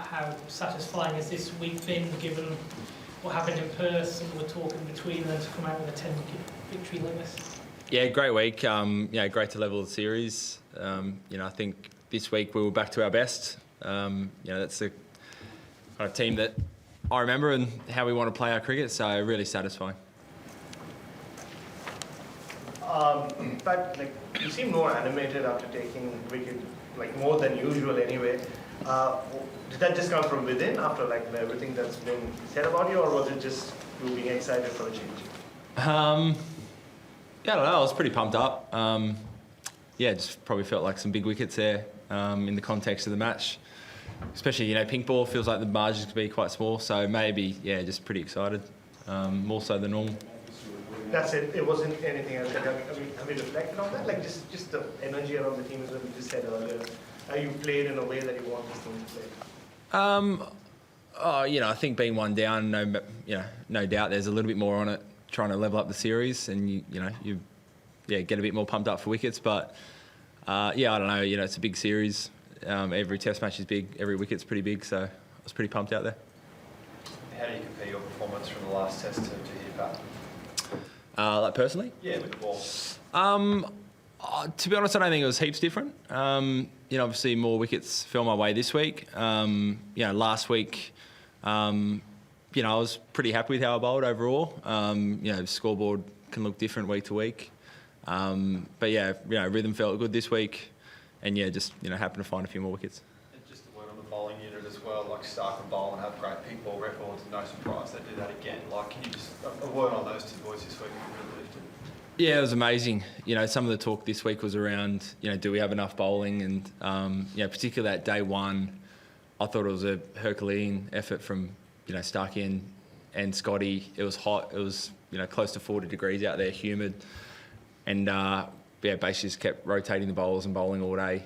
how satisfying has this week been, given what happened in Perth and we're talking between them to come out with a 10-wicket victory like this? Yeah, great week. Great to level the series. I think this week we were back to our best. That's the kind of team that I remember and how we want to play our cricket. So really satisfying. But you seem more animated after taking wicket, more than usual anyway. Did that just come from within after everything that's been said about you, or was it just you being excited for a change? I don't know. I was pretty pumped up. Just probably felt like some big wickets there in the context of the match. Especially, pink ball feels like the margins could be quite small. So maybe, just pretty excited, more so than normal. That's it. It wasn't anything else. Have you reflected on that? Just the energy around the team, as you just said earlier. You played in a way that you want this team to play. I think being one down, no doubt there's a little bit more on it, trying to level up the series, and you get a bit more pumped up for wickets. But I don't know. It's a big series. Every Test match is big. Every wicket's pretty big. So I was pretty pumped out there. How do you compare your performance from the last Test to here, Pat? Personally? Yeah, with the ball. To be honest, I don't think it was heaps different. Obviously more wickets fell my way this week. Last week, I was pretty happy with how I bowled overall. Scoreboard can look different week to week. Rhythm felt good this week, and happened to find a few more wickets. And just a word on the bowling unit as well, Stark and Bowen have great pink ball records, no surprise they do that again. Can you just, a word on those two boys this week? Really lifted. Yeah, it was amazing. Some of the talk this week was around, do we have enough bowling? And, particularly that day one, I thought it was a Herculean effort from, Starkey and Scotty. It was hot. It was, close to 40 degrees out there, humid. And, basically just kept rotating the bowlers and bowling all day.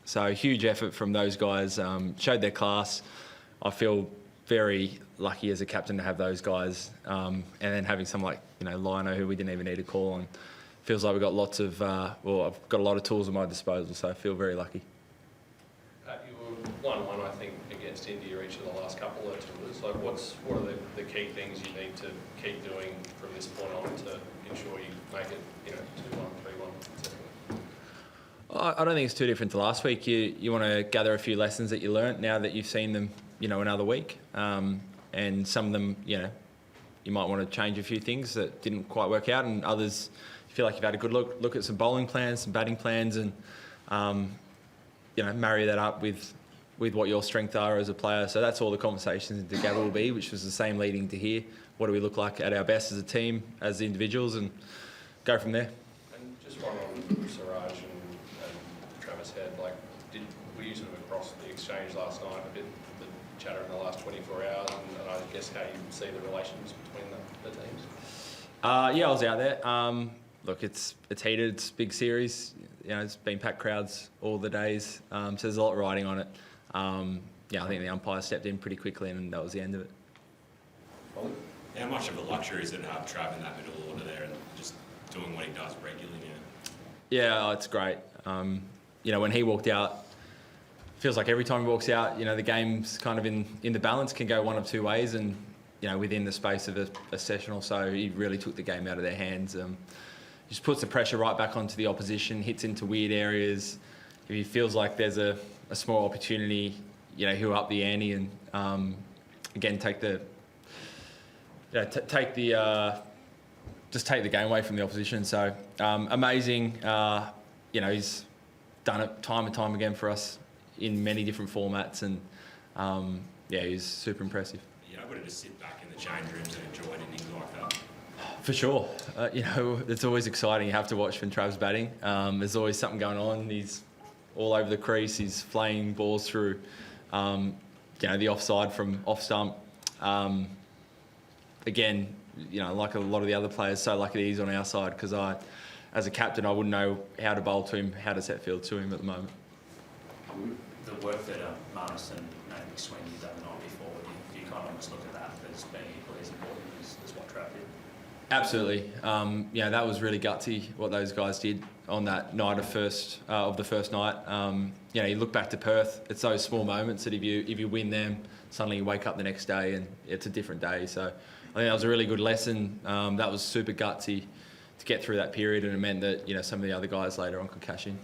So huge effort from those guys. Showed their class. I feel very lucky as a captain to have those guys, and then having someone like Lino, who we didn't even need to call on. Feels like we've got lots of I've got a lot of tools at my disposal, so I feel very lucky. Pat, you were 1-1, I think, against India each of the last couple of tours. What are the key things you need to keep doing from this point on to ensure you make it 2-1, 3-1, etc.? I don't think it's too different to last week. You want to gather a few lessons that you learnt now that you've seen them, another week. And some of them, you might want to change a few things that didn't quite work out, and others you feel like you've had a good look at some bowling plans, some batting plans, and marry that up with what your strengths are as a player. So that's all the conversations together will be, which was the same leading to here. What do we look like at our best as a team, as individuals, and go from there. And just one on Siraj and Travis Head, were you sort of across the exchange last night, a bit the chatter in the last 24 hours, and I guess how you see the relations between the teams? I was out there. Look, it's heated. It's a big series. It's been packed crowds all the days. So there's a lot riding on it. I think the umpire stepped in pretty quickly, and that was the end of it. How much of a luxury is it to have Trav in that middle order there and just doing what he does regularly now? Yeah, it's great. When he walked out, feels like every time he walks out, the game's kind of in the balance, can go one of two ways, and within the space of a session or so, he really took the game out of their hands. Just puts the pressure right back onto the opposition, hits into weird areas. If he feels like there's a small opportunity, he'll up the ante and again take the just take the game away from the opposition. So amazing. He's done it time and time again for us in many different formats, and he's super impressive. You're able to just sit back in the change rooms and enjoy innings like that? For sure. It's always exciting. You have to watch when Trav's batting. There's always something going on. He's all over the crease. He's flaying balls through, the offside from off stump. Again, like a lot of the other players, so lucky that he's on our side, because as a captain, I wouldn't know how to bowl to him, how to set field to him at the moment. The work that Marnus and McSween did that the night before, do you kind of almost look at that as being equally as important as what Trav did? Absolutely. That was really gutsy what those guys did on that night of the first night. You look back to Perth, it's those small moments that if you win them, suddenly you wake up the next day and it's a different day. So I think that was a really good lesson. That was super gutsy to get through that period, and it meant that some of the other guys later on could cash in.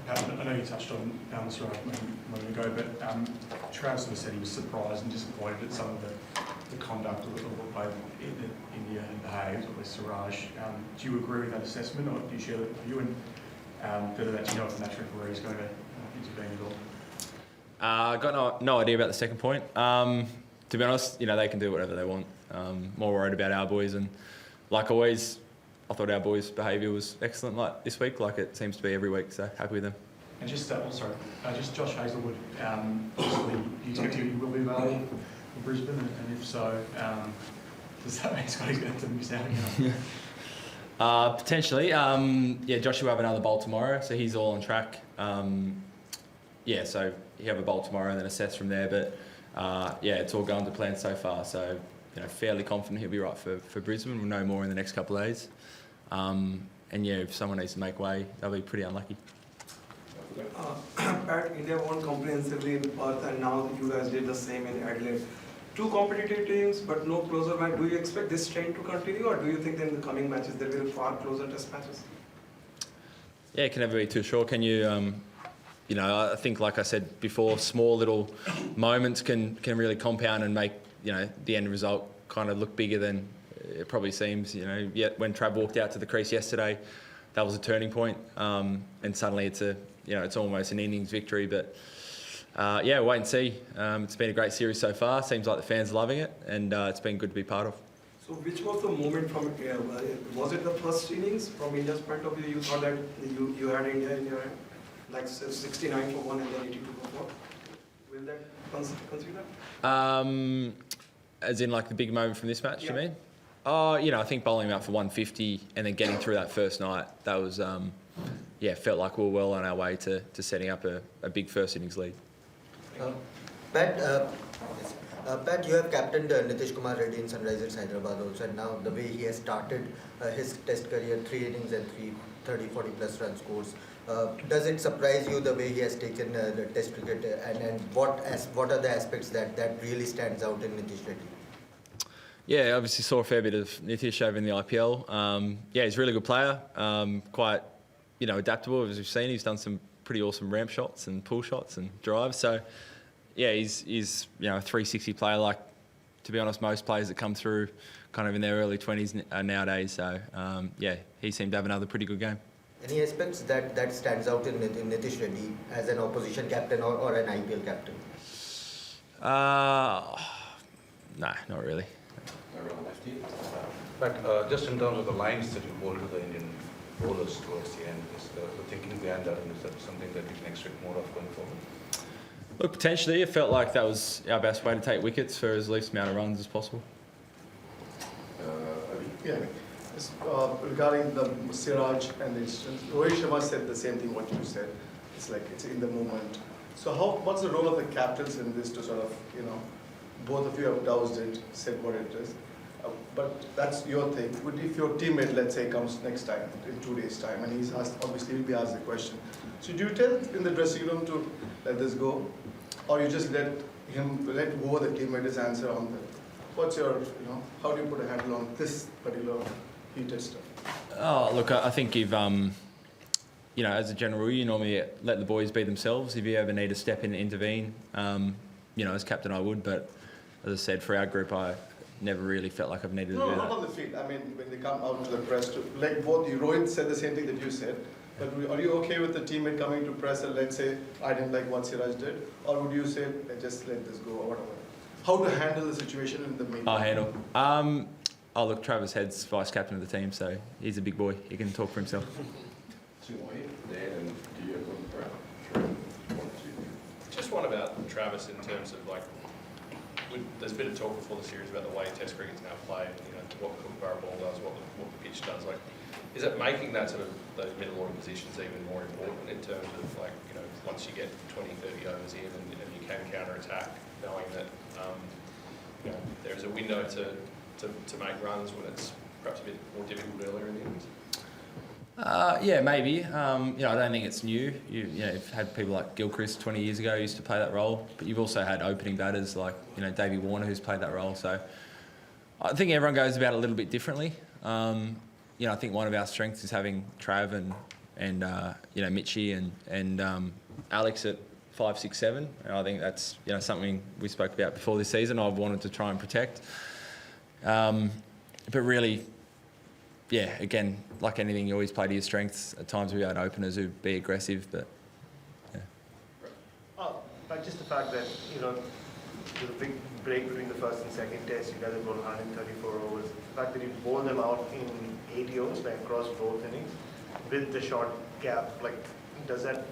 I know you touched on this right a moment ago, but Trav sort of said he was surprised and disappointed at some of the conduct of the play in India and behaved, or Siraj. Do you agree with that assessment, or do you share that view? And whether that, if the match referee is going to intervene at all? I got no idea about the second point. To be honest, they can do whatever they want. More worried about our boys, and like always, I thought our boys' behaviour was excellent like this week, like it seems to be every week, so happy with them. And just Josh Hazelwood, obviously you expect he will be available for Brisbane, and if so, does that mean Scotty's going to have to miss out again? Potentially. Josh will have another bowl tomorrow, so he's all on track. So he'll have a bowl tomorrow and then assess from there, but it's all going to plan so far, so fairly confident he'll be right for Brisbane. We'll know more in the next couple of days. If someone needs to make way, they'll be pretty unlucky. Pat, India won comprehensively in Perth, and now you guys did the same in Adelaide. Two competitive teams, but no closer match. Do you expect this trend to continue, or do you think that in the coming matches there will be far closer test matches? Yeah, it can never be too sure. Can you? I think, like I said before, small little moments can really compound and make the end result kind of look bigger than it probably seems. Yet when Trav walked out to the crease yesterday, that was a turning point, and suddenly it's almost an innings victory. But wait and see. It's been a great series so far. Seems like the fans are loving it, and it's been good to be part of. So which was the moment from was it the first innings from India's point of view? You thought that you had India in your hand, like 69 for 1 and then 82 for 4. Will that consider? As in like the big moment from this match, Yeah. You mean? Oh, I think bowling him out for 150 and then getting through that first night, that was, felt like we were well on our way to setting up a big first innings lead. Pat, you have captained Nitish Kumar Reddy in Sunrisers Hyderabad also, and now the way he has started his test career, 3 innings and 40 plus run scores. Does it surprise you the way he has taken the test cricket, and what are the aspects that really stands out in Nitish Reddy? Yeah, obviously saw a fair bit of Nitish over in the IPL. He's a really good player, quite, adaptable. As we've seen, he's done some pretty awesome ramp shots and pull shots and drives. So, he's a 360 player like, to be honest, most players that come through kind of in their early 20s nowadays. So, he seemed to have another pretty good game. Any aspects that stands out in Nitish Reddy as an opposition captain or an IPL captain? Nah, not really. But just in terms of the lines that you bowled to the Indian bowlers towards the end, is the thinking behind that, and is that something that you can expect more of going forward? Look, potentially, it felt like that was our best way to take wickets for as least amount of runs as possible. Regarding the Siraj and the incident, Rohit Sharma said the same thing what you said. It's like it's in the moment. So what's the role of the captains in this to sort of, both of you have doused it, said what it is. But that's your thing. If your teammate, let's say, comes next time, in 2 days' time, and he's asked, obviously he'll be asked the question. So do you tell in the dressing room to let this go? Or you just let go the teammate's answer on that? What's your, how do you put a handle on this particular heated stuff? Oh, look, I think if, as a general rule, you normally let the boys be themselves. If you ever need to step in and intervene, as captain I would, but as I said, for our group, I never really felt like I've needed to do that. No, not on the field. I mean, when they come out to the press, like both you, Rohit said the same thing that you said, but are you okay with the teammate coming to press and let's say, I didn't like what Siraj did? Or would you say, just let this go or whatever? How to handle the situation in the media? I'll handle. Look, Travis Head's vice captain of the team, so he's a big boy. He can talk for himself. Just one about Travis in terms of there's been a talk before the series about the way Test cricket's now played. What the Kookaburra ball does, what the pitch does. Is it making that sort of those middle order positions even more important in terms of once you get 20, 30 overs in and you can counter attack, knowing that there's a window to to make runs when it's perhaps a bit more difficult earlier in the innings? Yeah, maybe. You know, I don't think it's new. You've had people like Gilchrist 20 years ago who used to play that role, but you've also had opening batters like, you know, Davey Warner who's played that role. So I think everyone goes about it a little bit differently. You know, I think one of our strengths is having Trav and you know, Mitchie and Alex at 5, 6, 7. And I think that's, you know, something we spoke about before this season. I've wanted to try and protect. But really, yeah, again, like anything, you always play to your strengths. At times we had openers who'd be aggressive, but yeah. But just the fact that, you know, there's a big break between the first and second test, you guys have gone 134 overs. The fact that you bowled them out in 80 overs, like across both innings, with the short gap, like, does that,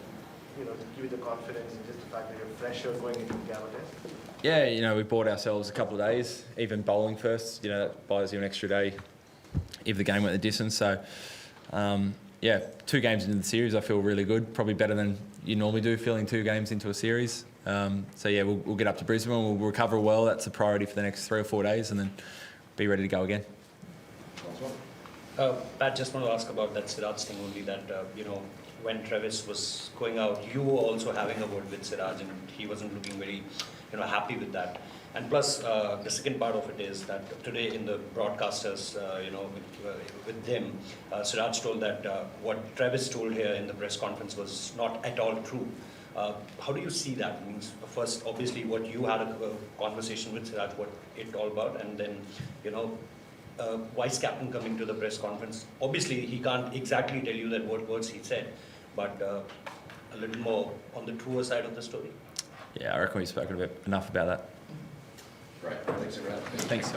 you know, give you the confidence and just the fact that you're fresher going into the Gava test? Yeah, you know, we bought ourselves a couple of days, even bowling first, you know, that buys you an extra day if the game went the distance. So, yeah, 2 games into the series, I feel really good. Probably better than you normally do, filling 2 games into a series. So, yeah, we'll get up to Brisbane. We'll recover well. That's a priority for the next 3 or 4 days, and then be ready to go again. Pat, just want to ask about that Siraj thing only, that, you know, when Travis was going out, you were also having a word with Siraj, and he wasn't looking very, you know, happy with that. And plus, the second part of it is that today in the broadcasters, you know, with them, Siraj told that what Travis told here in the press conference was not at all true. How do you see that? Means first, obviously, what you had a conversation with Siraj, what it all about, and then, you know, vice captain coming to the press conference. Obviously, he can't exactly tell you that what words he said, but a little more on the truer side of the story. Yeah, I reckon we've spoken enough about that. Great, thanks everyone. Thanks.